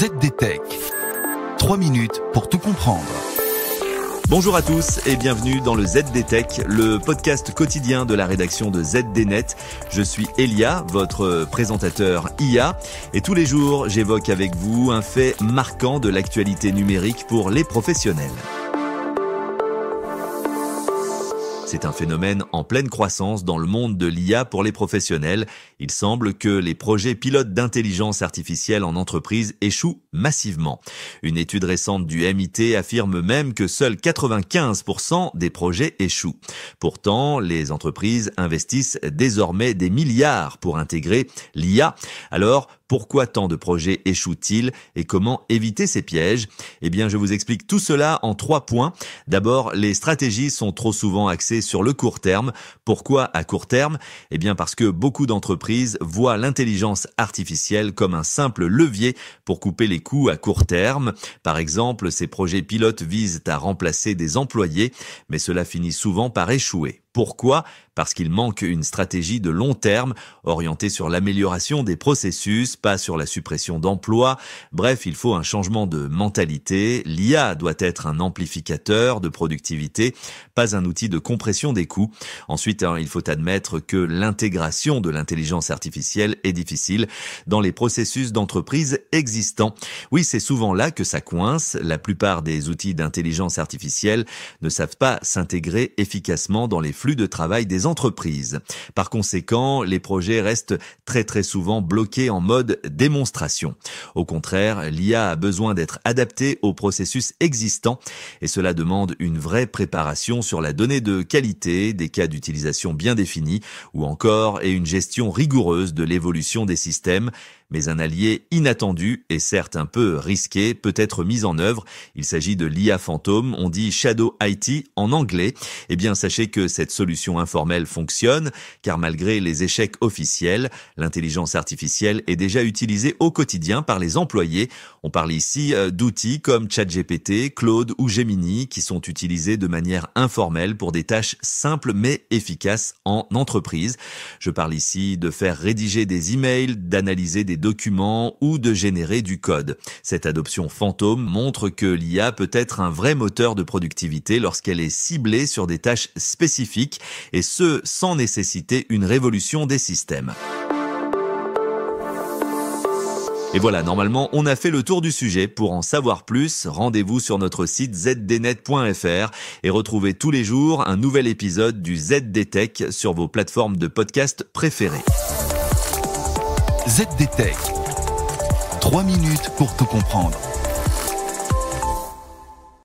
ZDTech. 3 minutes pour tout comprendre. Bonjour à tous et bienvenue dans le ZDTech, le podcast quotidien de la rédaction de ZDNet. Je suis Elia, votre présentateur IA, et tous les jours j'évoque avec vous un fait marquant de l'actualité numérique pour les professionnels. C'est un phénomène en pleine croissance dans le monde de l'IA pour les professionnels. Il semble que les projets pilotes d'intelligence artificielle en entreprise échouent massivement. Une étude récente du MIT affirme même que seuls 95% des projets échouent. Pourtant, les entreprises investissent désormais des milliards pour intégrer l'IA. Alors, pourquoi tant de projets échouent-ils et comment éviter ces pièges? Eh bien, je vous explique tout cela en 3 points. D'abord, les stratégies sont trop souvent axées sur le court terme. Pourquoi à court terme? Eh bien, parce que beaucoup d'entreprises voient l'intelligence artificielle comme un simple levier pour couper les coûts à court terme. Par exemple, ces projets pilotes visent à remplacer des employés, mais cela finit souvent par échouer. Pourquoi? Parce qu'il manque une stratégie de long terme, orientée sur l'amélioration des processus, pas sur la suppression d'emplois. Bref, il faut un changement de mentalité. L'IA doit être un amplificateur de productivité, pas un outil de compression des coûts. Ensuite, il faut admettre que l'intégration de l'intelligence artificielle est difficile dans les processus d'entreprise existants. Oui, c'est souvent là que ça coince. La plupart des outils d'intelligence artificielle ne savent pas s'intégrer efficacement dans les flux de travail des entreprises. Par conséquent, les projets restent très souvent bloqués en mode démonstration. Au contraire, l'IA a besoin d'être adaptée aux processus existants et cela demande une vraie préparation sur la donnée de qualité, des cas d'utilisation bien définis ou encore une gestion rigoureuse de l'évolution des systèmes. Mais un allié inattendu et certes un peu risqué peut être mis en œuvre. Il s'agit de l'IA fantôme, on dit Shadow IT en anglais. Eh bien, sachez que cette solution informelle fonctionne, car malgré les échecs officiels, l'intelligence artificielle est déjà utilisée au quotidien par les employés. On parle ici d'outils comme ChatGPT, Claude ou Gemini qui sont utilisés de manière informelle pour des tâches simples mais efficaces en entreprise. Je parle ici de faire rédiger des emails, d'analyser des documents ou de générer du code. Cette adoption fantôme montre que l'IA peut être un vrai moteur de productivité lorsqu'elle est ciblée sur des tâches spécifiques et ce, sans nécessiter une révolution des systèmes. Et voilà, normalement, on a fait le tour du sujet. Pour en savoir plus, rendez-vous sur notre site zdnet.fr et retrouvez tous les jours un nouvel épisode du ZDTech sur vos plateformes de podcast préférées. ZDTech. 3 minutes pour tout comprendre.